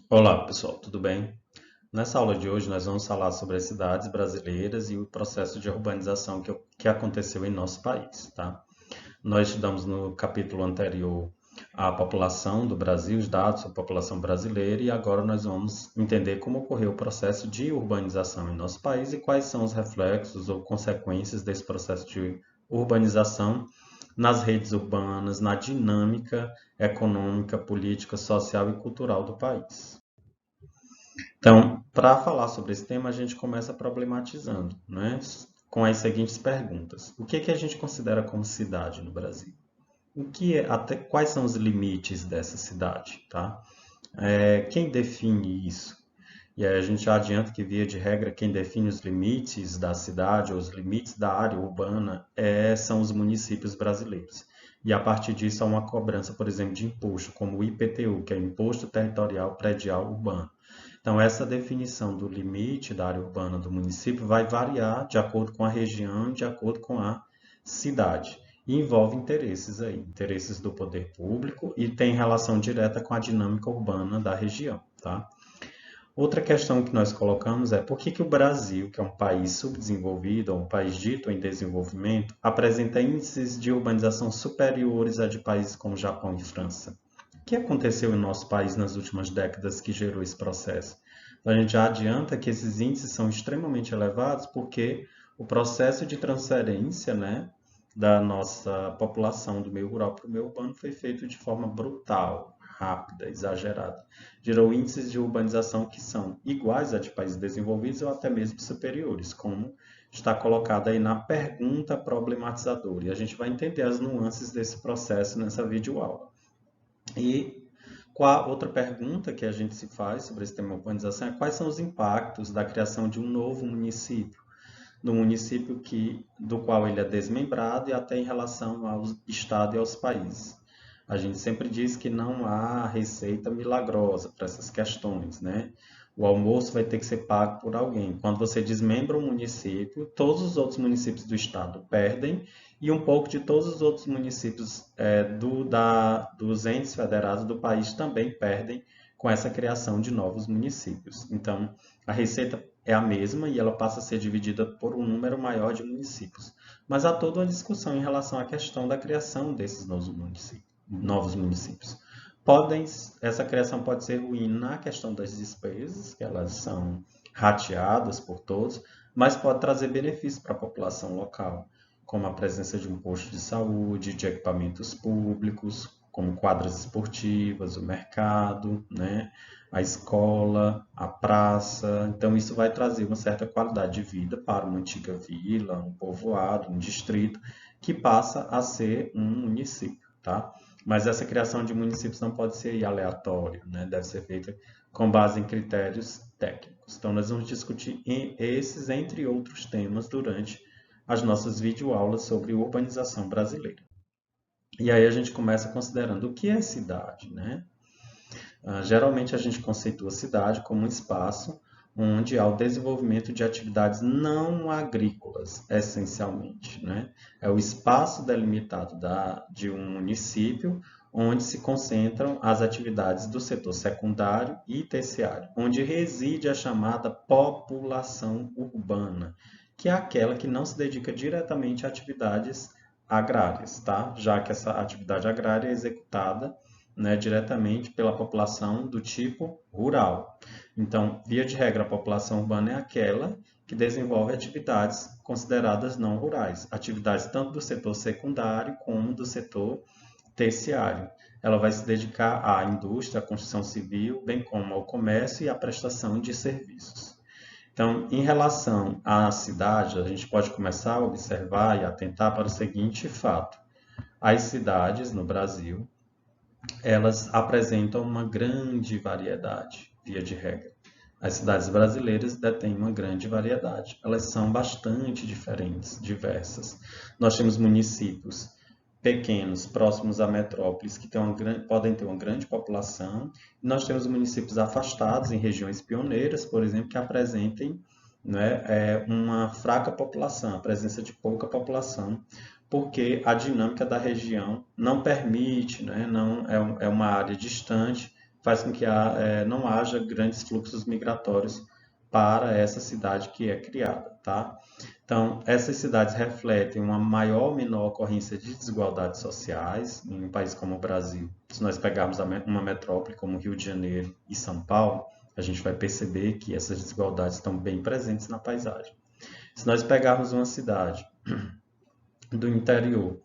Olá, pessoal, tudo bem? Nessa aula de hoje nós vamos falar sobre as cidades brasileiras e o processo de urbanização que aconteceu em nosso país, tá? Nós estudamos no capítulo anterior a população do Brasil, os dados sobre a população brasileira, e agora nós vamos entender como ocorreu o processo de urbanização em nosso país e quais são os reflexos ou consequências desse processo de urbanização nas redes urbanas, na dinâmica econômica, política, social e cultural do país. Então, para falar sobre esse tema, a gente começa problematizando, né, com as seguintes perguntas. O que a gente considera como cidade no Brasil? Até quais são os limites dessa cidade, tá? Quem define isso? E aí a gente já adianta que, via de regra, quem define os limites da cidade ou os limites da área urbana são os municípios brasileiros. E a partir disso há uma cobrança, por exemplo, de imposto, como o IPTU, que é o Imposto Territorial Predial Urbano. Então, essa definição do limite da área urbana do município vai variar de acordo com a região, de acordo com a cidade. E envolve interesses aí, interesses do poder público e tem relação direta com a dinâmica urbana da região, tá? Outra questão que nós colocamos é por que o Brasil, que é um país subdesenvolvido, ou um país dito em desenvolvimento, apresenta índices de urbanização superiores a de países como Japão e França? O que aconteceu em nosso país nas últimas décadas que gerou esse processo? Então, a gente já adianta que esses índices são extremamente elevados porque o processo de transferência, né, da nossa população do meio rural para o meio urbano foi feito de forma brutal, rápida, exagerada. Gerou índices de urbanização que são iguais a de países desenvolvidos ou até mesmo superiores, como está colocado aí na pergunta problematizadora. E a gente vai entender as nuances desse processo nessa videoaula. E outra pergunta que a gente se faz sobre esse tema urbanização é quais são os impactos da criação de um novo município, no município do qual ele é desmembrado e até em relação ao Estado e aos países. A gente sempre diz que não há receita milagrosa para essas questões, né? O almoço vai ter que ser pago por alguém. Quando você desmembra um município, todos os outros municípios do estado perdem e um pouco de todos os outros municípios dos entes federados do país também perdem com essa criação de novos municípios. Então, a receita é a mesma e ela passa a ser dividida por um número maior de municípios. Mas há toda uma discussão em relação à questão da criação desses novos municípios. Essa criação pode ser ruim na questão das despesas, que elas são rateadas por todos, mas pode trazer benefícios para a população local, como a presença de um posto de saúde, de equipamentos públicos, como quadras esportivas, o mercado, né? A escola, a praça. Então, isso vai trazer uma certa qualidade de vida para uma antiga vila, um povoado, um distrito, que passa a ser um município, tá? Mas essa criação de municípios não pode ser aleatória, né? Deve ser feita com base em critérios técnicos. Então, nós vamos discutir esses, entre outros temas, durante as nossas videoaulas sobre urbanização brasileira. E aí a gente começa considerando o que é cidade, né? Geralmente a gente conceitua a cidade como um espaço onde há o desenvolvimento de atividades não agrícolas, essencialmente, né? É o espaço delimitado de um município onde se concentram as atividades do setor secundário e terciário, onde reside a chamada população urbana, que é aquela que não se dedica diretamente a atividades agrárias, tá? Já que essa atividade agrária é executada, né, diretamente pela população do tipo rural. Então, via de regra, a população urbana é aquela que desenvolve atividades consideradas não rurais, atividades tanto do setor secundário como do setor terciário. Ela vai se dedicar à indústria, à construção civil, bem como ao comércio e à prestação de serviços. Então, em relação à cidade, a gente pode começar a observar e atentar para o seguinte fato: as cidades no Brasil, elas apresentam uma grande variedade, via de regra. As cidades brasileiras detêm uma grande variedade. Elas são bastante diferentes, diversas. Nós temos municípios pequenos, próximos a metrópoles, que podem ter uma grande população. Nós temos municípios afastados, em regiões pioneiras, por exemplo, que apresentem, né, uma fraca população, a presença de pouca população, porque a dinâmica da região não permite, né, não é uma área distante, faz com que não haja grandes fluxos migratórios para essa cidade que é criada, tá? Então, essas cidades refletem uma maior ou menor ocorrência de desigualdades sociais em um país como o Brasil. Se nós pegarmos uma metrópole como Rio de Janeiro e São Paulo, a gente vai perceber que essas desigualdades estão bem presentes na paisagem. Se nós pegarmos uma cidade do interior,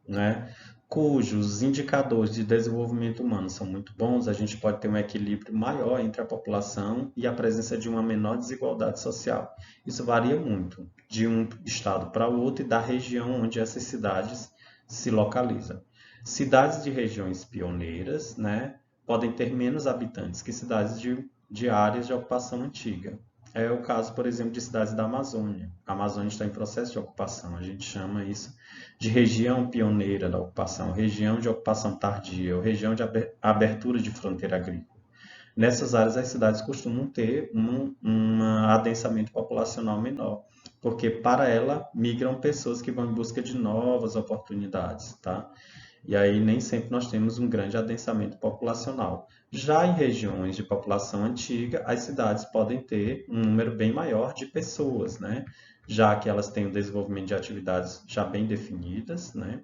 né, cujos indicadores de desenvolvimento humano são muito bons, a gente pode ter um equilíbrio maior entre a população e a presença de uma menor desigualdade social. Isso varia muito de um estado para o outro e da região onde essas cidades se localizam. Cidades de regiões pioneiras, né, podem ter menos habitantes que cidades de áreas de ocupação antiga. É o caso, por exemplo, de cidades da Amazônia. A Amazônia está em processo de ocupação. A gente chama isso de região pioneira da ocupação, região de ocupação tardia, ou região de abertura de fronteira agrícola. Nessas áreas, as cidades costumam ter um adensamento populacional menor, porque para ela migram pessoas que vão em busca de novas oportunidades, tá? E aí nem sempre nós temos um grande adensamento populacional. Já em regiões de população antiga, as cidades podem ter um número bem maior de pessoas, né? Já que elas têm o desenvolvimento de atividades já bem definidas, né?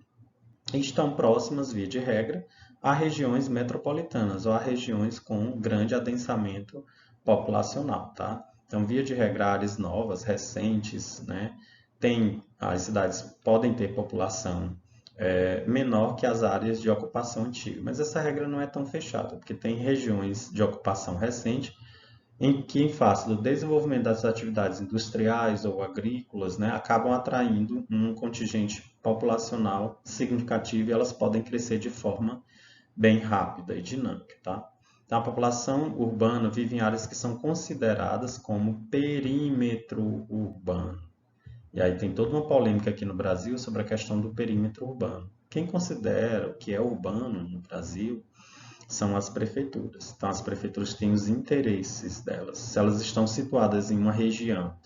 E estão próximas, via de regra, a regiões metropolitanas ou a regiões com grande adensamento populacional, tá? Então, via de regra, áreas novas, recentes, né? As cidades podem ter população menor que as áreas de ocupação antiga. Mas essa regra não é tão fechada, porque tem regiões de ocupação recente em que, em face do desenvolvimento das atividades industriais ou agrícolas, né, acabam atraindo um contingente populacional significativo e elas podem crescer de forma bem rápida e dinâmica, tá? Então, a população urbana vive em áreas que são consideradas como perímetro urbano. E aí tem toda uma polêmica aqui no Brasil sobre a questão do perímetro urbano. Quem considera o que é urbano no Brasil são as prefeituras. Então, as prefeituras têm os interesses delas. Se elas estão situadas em uma região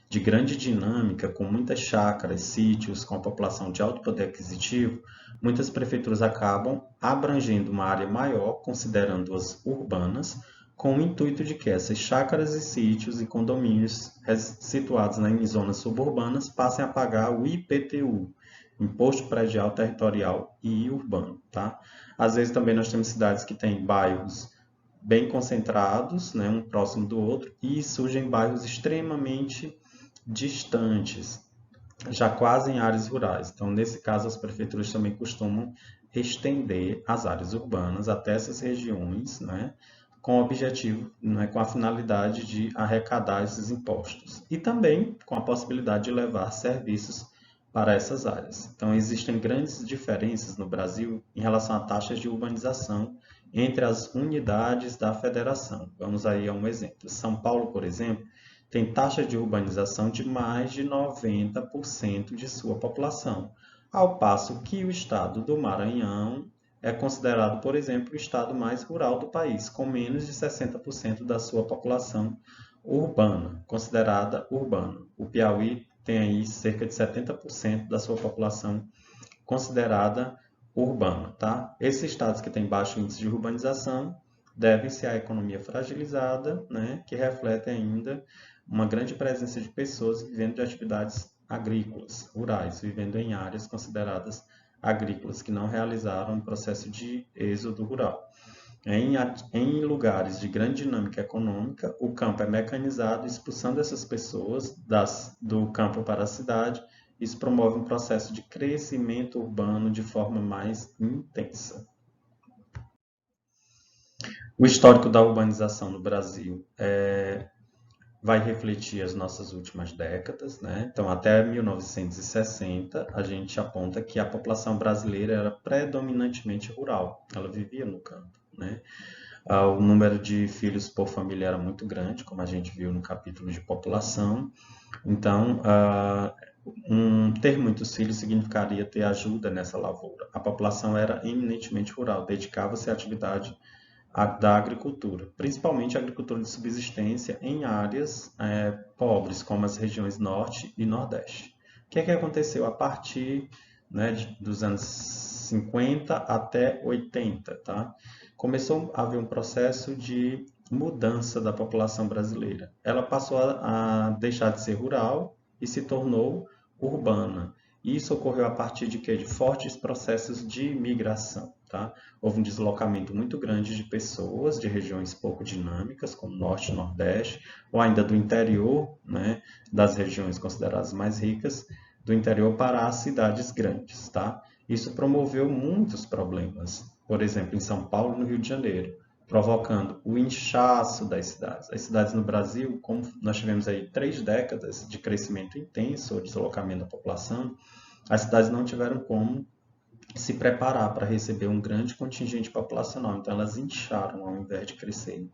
de grande dinâmica, com muitas chácaras, sítios, com a população de alto poder aquisitivo, muitas prefeituras acabam abrangendo uma área maior, considerando-as urbanas, com o intuito de que essas chácaras e sítios e condomínios situados em zonas suburbanas passem a pagar o IPTU, Imposto Predial Territorial e Urbano, tá? Às vezes também nós temos cidades que têm bairros bem concentrados, né, um próximo do outro, e surgem bairros extremamente distantes, já quase em áreas rurais. Então, nesse caso, as prefeituras também costumam estender as áreas urbanas até essas regiões, né, com o objetivo, né, com a finalidade de arrecadar esses impostos. E também com a possibilidade de levar serviços para essas áreas. Então, existem grandes diferenças no Brasil em relação a taxas de urbanização entre as unidades da federação. Vamos aí a um exemplo. São Paulo, por exemplo, tem taxa de urbanização de mais de 90% de sua população, ao passo que o estado do Maranhão é considerado, por exemplo, o estado mais rural do país, com menos de 60% da sua população urbana, considerada urbana. O Piauí tem aí cerca de 70% da sua população considerada urbana, tá? Esses estados que têm baixo índice de urbanização devem-se à economia fragilizada, né, que reflete ainda uma grande presença de pessoas vivendo de atividades agrícolas, rurais, vivendo em áreas consideradas agrícolas que não realizaram um processo de êxodo rural. Em lugares de grande dinâmica econômica, o campo é mecanizado, expulsando essas pessoas do campo para a cidade. Isso promove um processo de crescimento urbano de forma mais intensa. O histórico da urbanização no Brasil vai refletir as nossas últimas décadas, né? Então, até 1960, a gente aponta que a população brasileira era predominantemente rural, ela vivia no campo, né? O número de filhos por família era muito grande, como a gente viu no capítulo de população. Então, ter muitos filhos significaria ter ajuda nessa lavoura. A população era eminentemente rural, dedicava-se à atividade da agricultura, principalmente a agricultura de subsistência em áreas pobres, como as regiões Norte e Nordeste. O que é que aconteceu a partir né, dos anos 50 até 80, tá? Começou a haver um processo de mudança da população brasileira. Ela passou a deixar de ser rural e se tornou urbana. Isso ocorreu a partir de quê? De fortes processos de migração, tá? Houve um deslocamento muito grande de pessoas de regiões pouco dinâmicas, como Norte e Nordeste, ou ainda do interior, né, das regiões consideradas mais ricas, do interior para as cidades grandes, tá? Isso promoveu muitos problemas, por exemplo, em São Paulo e no Rio de Janeiro, provocando o inchaço das cidades. As cidades no Brasil, como nós tivemos aí 3 décadas de crescimento intenso, ou deslocamento da população, as cidades não tiveram como se preparar para receber um grande contingente populacional, então elas incharam ao invés de crescerem.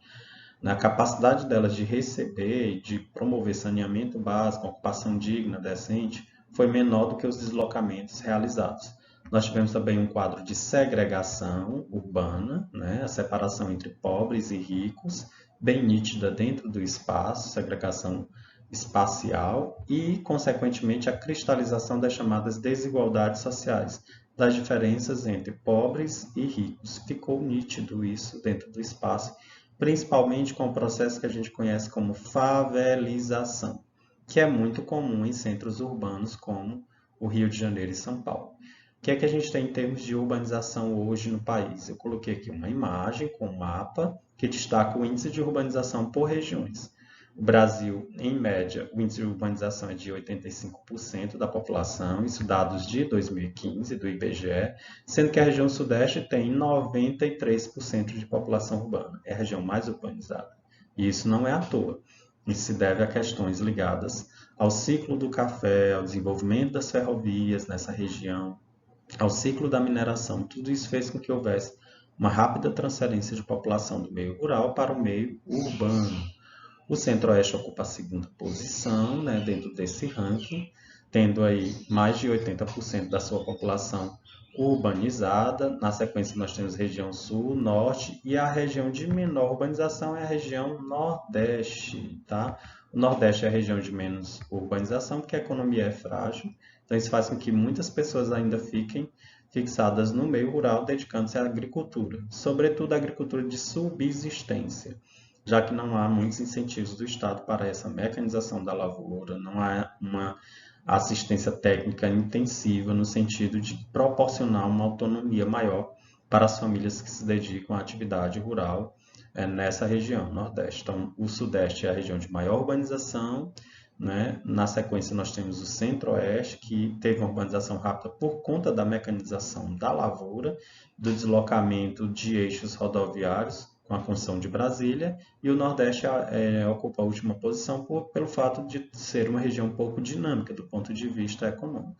Na capacidade delas de receber e de promover saneamento básico, ocupação digna, decente, foi menor do que os deslocamentos realizados. Nós tivemos também um quadro de segregação urbana, né? A separação entre pobres e ricos, bem nítida dentro do espaço, segregação espacial e, consequentemente, a cristalização das chamadas desigualdades sociais, das diferenças entre pobres e ricos. Ficou nítido isso dentro do espaço, principalmente com o processo que a gente conhece como favelização, que é muito comum em centros urbanos como o Rio de Janeiro e São Paulo. O que é que a gente tem em termos de urbanização hoje no país? Eu coloquei aqui uma imagem com um mapa que destaca o índice de urbanização por regiões. O Brasil, em média, o índice de urbanização é de 85% da população, isso dados de 2015 do IBGE, sendo que a região sudeste tem 93% de população urbana, é a região mais urbanizada. E isso não é à toa. Isso se deve a questões ligadas ao ciclo do café, ao desenvolvimento das ferrovias nessa região, ao ciclo da mineração. Tudo isso fez com que houvesse uma rápida transferência de população do meio rural para o meio urbano. O Centro-Oeste ocupa a segunda posição, né, dentro desse ranking, tendo aí mais de 80% da sua população urbanizada. Na sequência, nós temos região Sul, Norte e a região de menor urbanização é a região Nordeste, tá? O Nordeste é a região de menos urbanização porque a economia é frágil, então isso faz com que muitas pessoas ainda fiquem fixadas no meio rural, dedicando-se à agricultura, sobretudo à agricultura de subsistência, já que não há muitos incentivos do Estado para essa mecanização da lavoura, não há uma assistência técnica intensiva no sentido de proporcionar uma autonomia maior para as famílias que se dedicam à atividade rural nessa região, Nordeste. Então, o Sudeste é a região de maior urbanização, né? Na sequência, nós temos o Centro-Oeste, que teve uma urbanização rápida por conta da mecanização da lavoura, do deslocamento de eixos rodoviários, com a construção de Brasília, e o Nordeste ocupa a última posição pelo fato de ser uma região pouco dinâmica do ponto de vista econômico.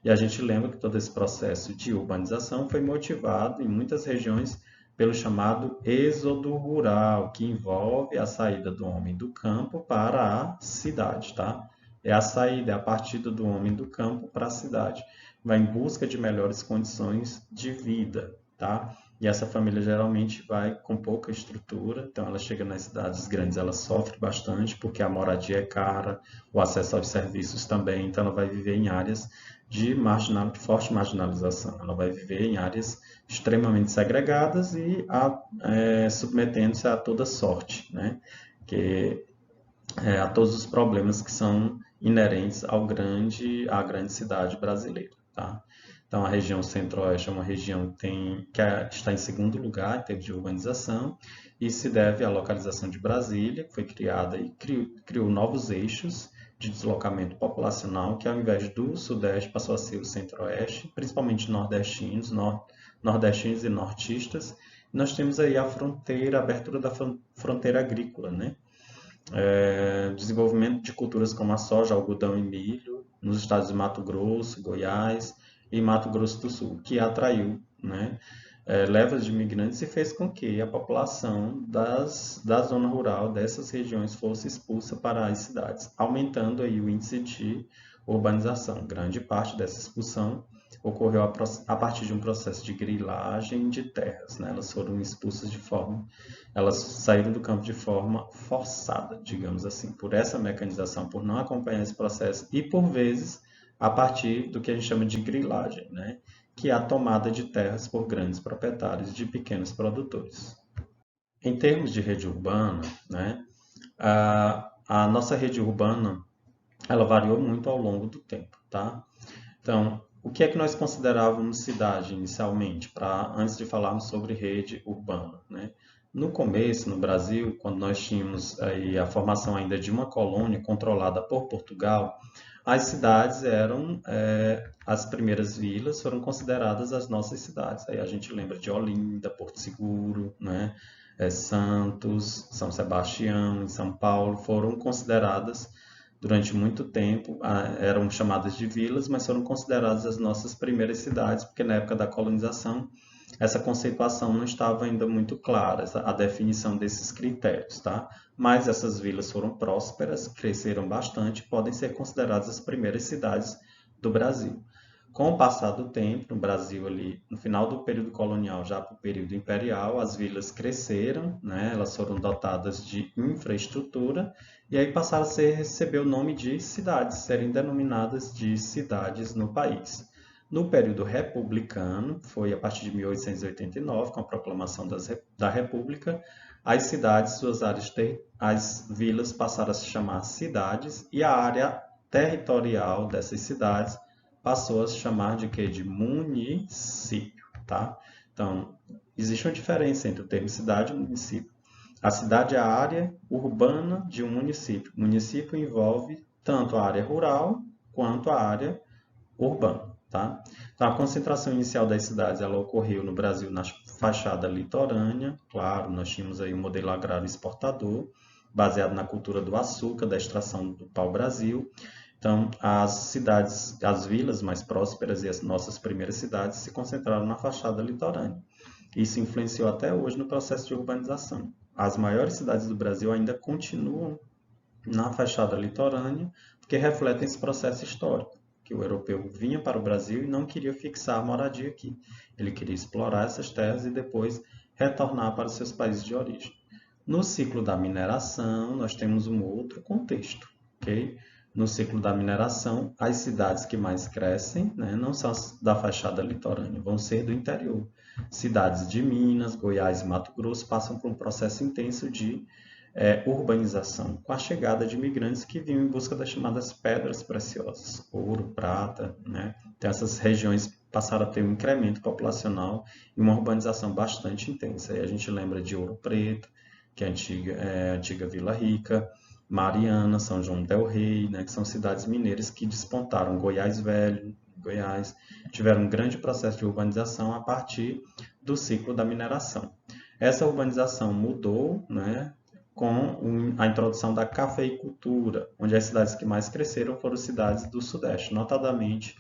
E a gente lembra que todo esse processo de urbanização foi motivado em muitas regiões pelo chamado êxodo rural, que envolve a saída do homem do campo para a cidade, tá? É a saída, é a partida do homem do campo para a cidade. Vai em busca de melhores condições de vida, tá? E essa família geralmente vai com pouca estrutura, então ela chega nas cidades grandes, ela sofre bastante porque a moradia é cara, o acesso aos serviços também, então ela vai viver em áreas de forte marginalização, ela vai viver em áreas extremamente segregadas e submetendo-se a toda sorte, né? Que, a todos os problemas que são inerentes à grande cidade brasileira, tá? Então, a região Centro-Oeste é uma região que está em segundo lugar em termos de urbanização e se deve à localização de Brasília, que foi criada e criou novos eixos de deslocamento populacional, que ao invés do Sudeste passou a ser o Centro-Oeste, principalmente nordestinos e nortistas. Nós temos aí a fronteira, a abertura da fronteira agrícola, né? Desenvolvimento de culturas como a soja, algodão e milho nos estados de Mato Grosso, Goiás e Mato Grosso do Sul, que atraiu, né, levas de imigrantes e fez com que a população da zona rural dessas regiões fosse expulsa para as cidades, aumentando aí o índice de urbanização. Grande parte dessa expulsão ocorreu a partir de um processo de grilagem de terras, né? Elas saíram do campo de forma forçada, digamos assim, por essa mecanização, por não acompanhar esse processo e por vezes a partir do que a gente chama de grilagem, né? Que é a tomada de terras por grandes proprietários de pequenos produtores. Em termos de rede urbana, né, a nossa rede urbana ela variou muito ao longo do tempo, tá? Então, o que é que nós considerávamos cidade inicialmente, antes de falarmos sobre rede urbana, né? No começo, no Brasil, quando nós tínhamos aí a formação ainda de uma colônia controlada por Portugal, as cidades eram, as primeiras vilas foram consideradas as nossas cidades. Aí a gente lembra de Olinda, Porto Seguro, né? Santos, São Sebastião, em São Paulo, foram consideradas durante muito tempo, eram chamadas de vilas, mas foram consideradas as nossas primeiras cidades, porque na época da colonização essa conceituação não estava ainda muito clara, a definição desses critérios, tá? Mas essas vilas foram prósperas, cresceram bastante, podem ser consideradas as primeiras cidades do Brasil. Com o passar do tempo, no Brasil ali, no final do período colonial, já para o período imperial, as vilas cresceram, né? Elas foram dotadas de infraestrutura e aí passaram a receber o nome de cidades, serem denominadas de cidades no país. No período republicano, foi a partir de 1889, com a proclamação da República, as cidades, suas áreas, as vilas passaram a se chamar cidades e a área territorial dessas cidades passou a se chamar de quê? De município, tá? Então, existe uma diferença entre o termo cidade e município. A cidade é a área urbana de um município. O município envolve tanto a área rural quanto a área urbana, tá? Então, a concentração inicial das cidades ela ocorreu no Brasil na fachada litorânea. Claro, nós tínhamos aí um modelo agrário exportador, baseado na cultura do açúcar, da extração do pau-brasil. Então, as cidades, as vilas mais prósperas e as nossas primeiras cidades se concentraram na fachada litorânea. Isso influenciou até hoje no processo de urbanização. As maiores cidades do Brasil ainda continuam na fachada litorânea, porque refletem esse processo histórico, que o europeu vinha para o Brasil e não queria fixar a moradia aqui. Ele queria explorar essas terras e depois retornar para os seus países de origem. No ciclo da mineração, nós temos um outro contexto, ok? No ciclo da mineração, as cidades que mais crescem, né, não são as da fachada litorânea, vão ser do interior. Cidades de Minas, Goiás e Mato Grosso passam por um processo intenso de urbanização, com a chegada de imigrantes que vinham em busca das chamadas pedras preciosas, ouro, prata, né? Então essas regiões passaram a ter um incremento populacional e uma urbanização bastante intensa. Aí a gente lembra de Ouro Preto, que é a antiga Vila Rica, Mariana, São João del Rei, né, que são cidades mineiras que despontaram. Goiás Velho, Goiás, tiveram um grande processo de urbanização a partir do ciclo da mineração. Essa urbanização mudou, né, com a introdução da cafeicultura, onde as cidades que mais cresceram foram cidades do Sudeste, notadamente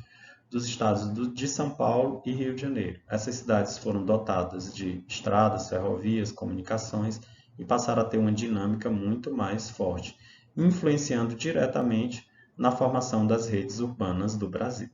dos estados de São Paulo e Rio de Janeiro. Essas cidades foram dotadas de estradas, ferrovias, comunicações e passaram a ter uma dinâmica muito mais forte, influenciando diretamente na formação das redes urbanas do Brasil.